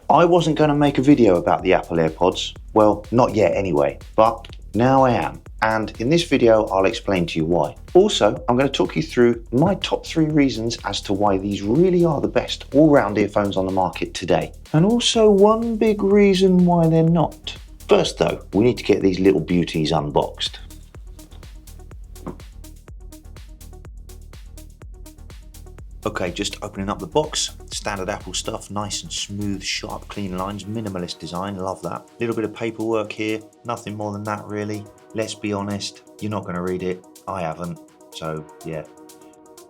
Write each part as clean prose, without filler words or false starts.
I wasn't going to make a video about the Apple AirPods, well, not yet anyway, but now I am. And in this video, I'll explain to you why. Also, I'm going to talk you through my top 3 reasons as to why these really are the best all-round earphones on the market today. And also one big reason why they're not. First though, we need to get these little beauties unboxed. Okay, just opening up the box. Standard Apple stuff, nice and smooth, sharp, clean lines, minimalist design, love that. Little bit of paperwork here, nothing more than that really. Let's be honest, you're not going to read it. I haven't, so yeah.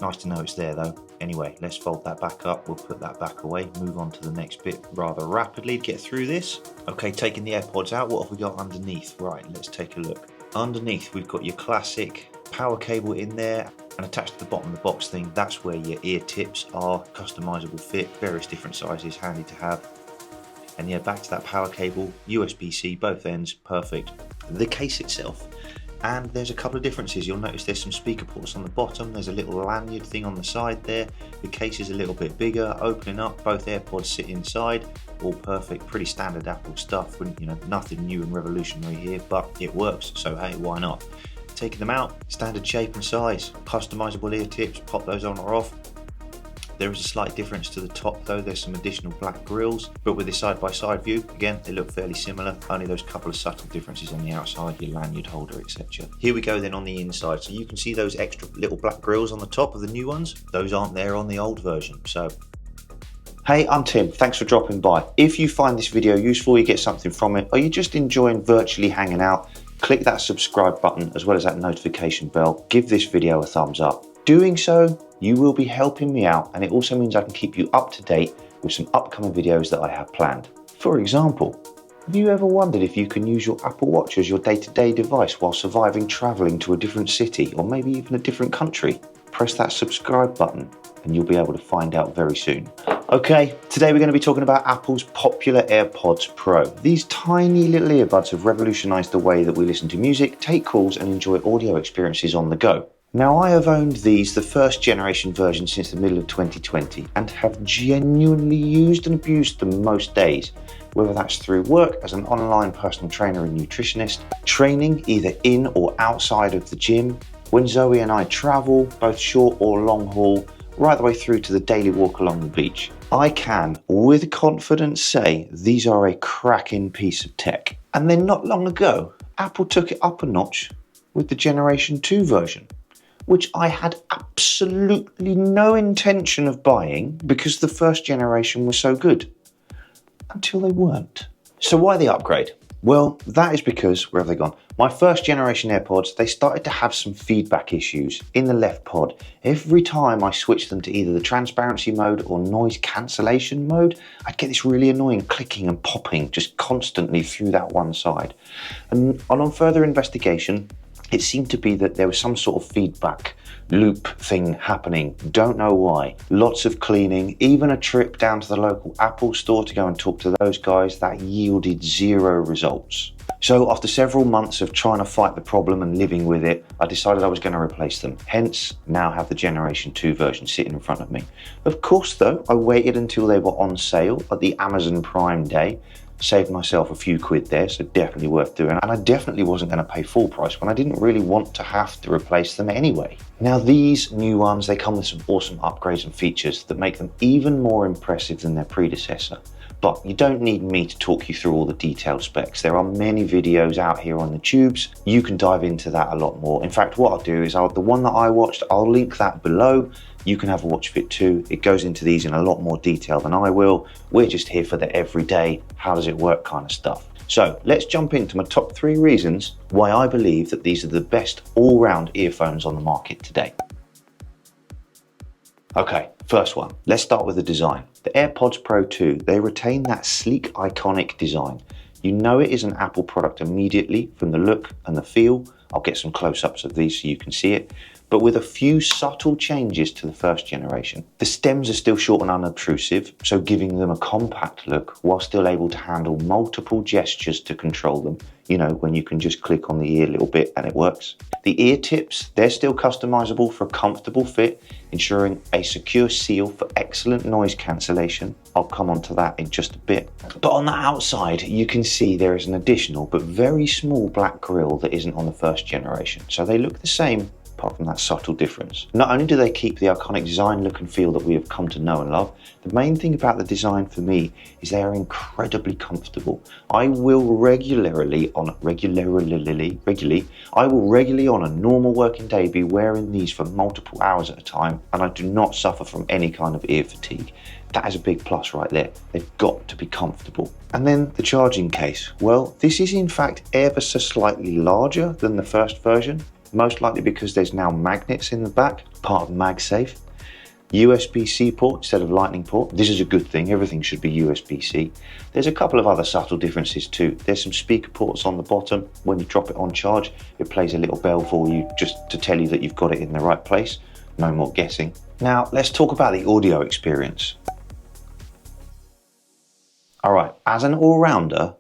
Nice to know it's there though. Anyway, let's fold that back up. We'll put that back away, move on to the next bit rather rapidly, get through this. Okay, taking the AirPods out, what have we got underneath? Right, let's take a look. Underneath, we've got your classic power cable in there, and attached to the bottom of the box thing, that's where your ear tips are. Customizable fit, various different sizes, handy to have. And yeah, back to that power cable, USB-C, both ends, perfect. The case itself, and there's a couple of differences. You'll notice there's some speaker ports on the bottom, there's a little lanyard thing on the side there. The case is a little bit bigger, opening up, both AirPods sit inside, all perfect, pretty standard Apple stuff, you know, nothing new and revolutionary here, but it works, so hey, why not? Taking them out, standard shape and size, customizable ear tips, pop those on or off. There is a slight difference to the top though, there's some additional black grills, but with this side-by-side view, again, they look fairly similar, only those couple of subtle differences on the outside, your lanyard holder, etc. Here we go then on the inside, so you can see those extra little black grills on the top of the new ones, those aren't there on the old version, so. Hey, I'm Tim, thanks for dropping by. If you find this video useful, you get something from it, or you're just enjoying virtually hanging out, click that subscribe button as well as that notification bell. Give this video a thumbs up. Doing so, you will be helping me out, and it also means I can keep you up to date with some upcoming videos that I have planned. For example, have you ever wondered if you can use your Apple Watch as your day-to-day device while surviving traveling to a different city or maybe even a different country? Press that subscribe button and you'll be able to find out very soon. Okay, today we're going to be talking about Apple's popular AirPods Pro. These tiny little earbuds have revolutionized the way that we listen to music, take calls and enjoy audio experiences on the go. Now, I have owned these, the first generation version, since the middle of 2020 and have genuinely used and abused them most days, whether that's through work as an online personal trainer and nutritionist, training either in or outside of the gym, when Zoe and I travel, both short or long haul, right the way through to the daily walk along the beach. I can, with confidence, say these are a cracking piece of tech. And then not long ago, Apple took it up a notch with the Generation 2 version, which I had absolutely no intention of buying because the first generation was so good, until they weren't. So why the upgrade? Well, that is because, where have they gone? My first generation AirPods, they started to have some feedback issues in the left pod. Every time I switched them to either the transparency mode or noise cancellation mode, I'd get this really annoying clicking and popping just constantly through that one side. And on further investigation, it seemed to be that there was some sort of feedback loop thing happening. Don't know why. Lots of cleaning, even a trip down to the local Apple store to go and talk to those guys, that yielded 0 results. So after several months of trying to fight the problem and living with it, I decided I was going to replace them. Hence, now have the Generation 2 version sitting in front of me. Of course though, I waited until they were on sale at the Amazon Prime Day. Saved myself a few quid there, so definitely worth doing. And I definitely wasn't going to pay full price when I didn't really want to have to replace them anyway. Now these new ones, they come with some awesome upgrades and features that make them even more impressive than their predecessor. But you don't need me to talk you through all the detailed specs. There are many videos out here on the tubes. You can dive into that a lot more. In fact, what I'll do is the one that I watched, I'll link that below. You can have a watch fit too. It goes into these in a lot more detail than I will. We're just here for the everyday, how does it work kind of stuff. So let's jump into my top 3 reasons why I believe that these are the best all-round earphones on the market today. Okay, first one, let's start with the design. The AirPods Pro 2, they retain that sleek, iconic design. You know it is an Apple product immediately from the look and the feel. I'll get some close-ups of these so you can see it. but with a few subtle changes to the first generation. The stems are still short and unobtrusive, so giving them a compact look while still able to handle multiple gestures to control them. You know, when you can just click on the ear a little bit and it works. The ear tips, they're still customizable for a comfortable fit, ensuring a secure seal for excellent noise cancellation. I'll come on to that in just a bit. But on the outside, you can see there is an additional but very small black grille that isn't on the first generation. So they look the same, apart from that subtle difference. Not only do they keep the iconic design look and feel that we have come to know and love, the main thing about the design for me is they are incredibly comfortable. I will regularly on a normal working day be wearing these for multiple hours at a time, and I do not suffer from any kind of ear fatigue. That is a big plus right there. They've got to be comfortable. And then the charging case. Well, this is in fact ever so slightly larger than the first version, most likely because there's now magnets in the back, part of MagSafe. USB-C port instead of Lightning port. This is a good thing, everything should be USB-C. There's a couple of other subtle differences too. There's some speaker ports on the bottom. When you drop it on charge, it plays a little bell for you just to tell you that you've got it in the right place. No more guessing. Now let's talk about the audio experience. Alright, as an all-rounder,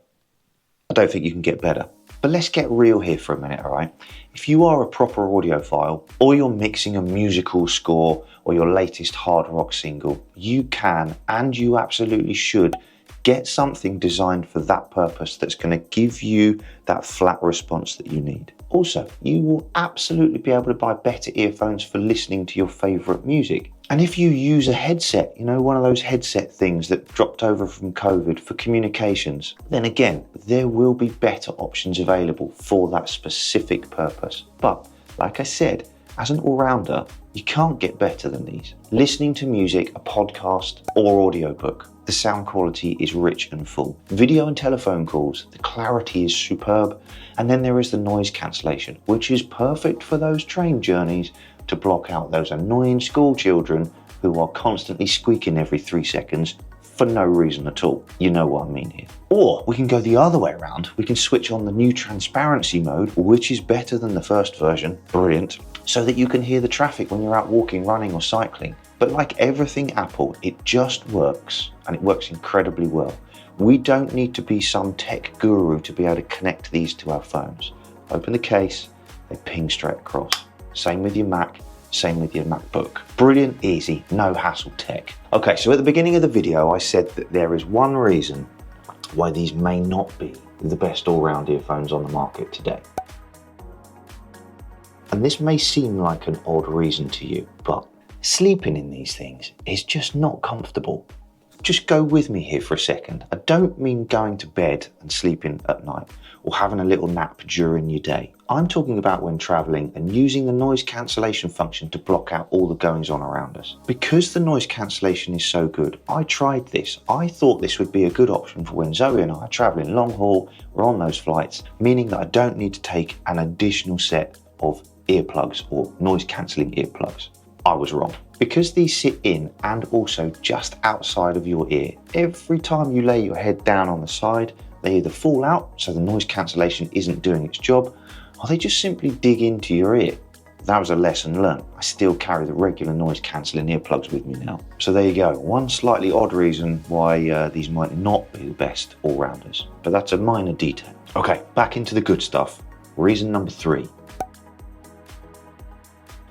I don't think you can get better. But let's get real here for a minute, alright? If you are a proper audiophile, or you're mixing a musical score, or your latest hard rock single, you can, and you absolutely should, get something designed for that purpose that's going to give you that flat response that you need. Also, you will absolutely be able to buy better earphones for listening to your favourite music. And if you use a headset, you know, one of those headset things that dropped over from COVID for communications, then again, there will be better options available for that specific purpose. But like I said, as an all-rounder, you can't get better than these. Listening to music, a podcast, or audiobook, the sound quality is rich and full. Video and telephone calls, the clarity is superb. And then there is the noise cancellation, which is perfect for those train journeys to block out those annoying school children who are constantly squeaking every 3 seconds for no reason at all. You know what I mean here. Or we can go the other way around. We can switch on the new transparency mode, which is better than the first version. Brilliant. So that you can hear the traffic when you're out walking, running, or cycling. But like everything Apple, it just works, and it works incredibly well. We don't need to be some tech guru to be able to connect these to our phones. Open the case, they ping straight across. Same with your Mac, same with your MacBook. Brilliant, easy, no hassle tech. Okay, so at the beginning of the video, I said that there is one reason why these may not be the best all-round earphones on the market today. And this may seem like an odd reason to you, but sleeping in these things is just not comfortable. Just go with me here for a second. I don't mean going to bed and sleeping at night or having a little nap during your day. I'm talking about when traveling and using the noise cancellation function to block out all the goings on around us. Because the noise cancellation is so good, I tried this. I thought this would be a good option for when Zoe and I are traveling long haul or on those flights, meaning that I don't need to take an additional set of earplugs or noise cancelling earplugs. I was wrong. Because these sit in and also just outside of your ear, every time you lay your head down on the side, they either fall out so the noise cancellation isn't doing its job, or they just simply dig into your ear. That was a lesson learned. I still carry the regular noise cancelling earplugs with me now. So there you go, one slightly odd reason why these might not be the best all-rounders, but that's a minor detail. Okay, back into the good stuff. Reason number 3.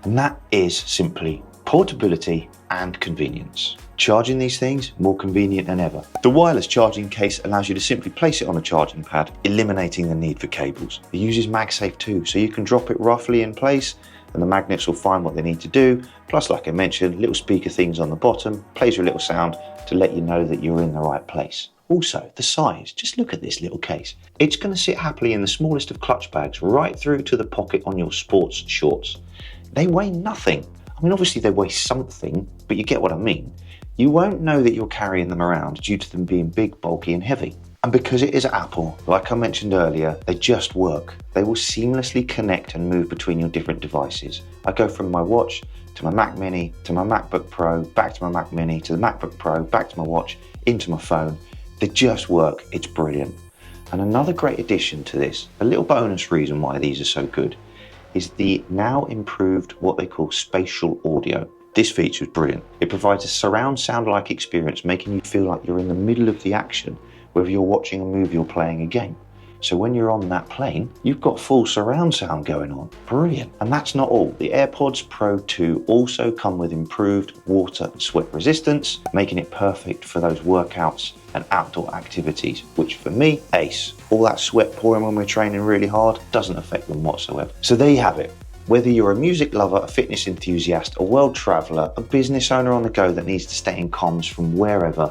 And that is simply portability and convenience. Charging these things, more convenient than ever. The wireless charging case allows you to simply place it on a charging pad, eliminating the need for cables. It uses MagSafe too, so you can drop it roughly in place and the magnets will find what they need to do. Plus, like I mentioned, little speaker things on the bottom, plays a little sound to let you know that you're in the right place. Also, the size, just look at this little case. It's going to sit happily in the smallest of clutch bags right through to the pocket on your sports shorts. They weigh nothing. I mean, obviously they weigh something, but you get what I mean. You won't know that you're carrying them around due to them being big, bulky and heavy. And because it is Apple, like I mentioned earlier, they just work. They will seamlessly connect and move between your different devices. I go from my watch to my Mac Mini, to my MacBook Pro, back to my Mac Mini, to the MacBook Pro, back to my watch, into my phone. They just work, it's brilliant. And another great addition to this, a little bonus reason why these are so good, is the now improved what they call spatial audio. This feature is brilliant. It provides a surround sound-like experience, making you feel like you're in the middle of the action, whether you're watching a movie or playing a game. So when you're on that plane, you've got full surround sound going on. Brilliant. And that's not all. The AirPods Pro 2 also come with improved water and sweat resistance, making it perfect for those workouts and outdoor activities, which for me, ace. All that sweat pouring when we're training really hard doesn't affect them whatsoever. So there you have it. Whether you're a music lover, a fitness enthusiast, a world traveler, a business owner on the go that needs to stay in comms from wherever,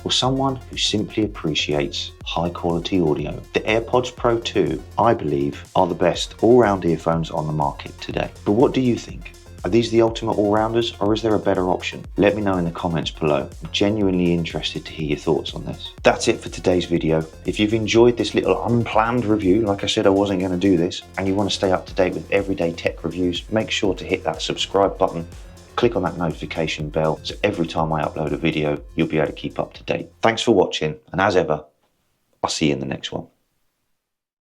or someone who simply appreciates high quality audio, the AirPods Pro 2, I believe, are the best all-round earphones on the market today. But what do you think? Are these the ultimate all-rounders, or is there a better option? Let me know in the comments below. I'm genuinely interested to hear your thoughts on this. That's it for today's video. If you've enjoyed this little unplanned review, like I said I wasn't going to do this, and you want to stay up to date with everyday tech reviews, make sure to hit that subscribe button. Click on that notification bell so every time I upload a video, you'll be able to keep up to date. Thanks for watching, and as ever, I'll see you in the next one.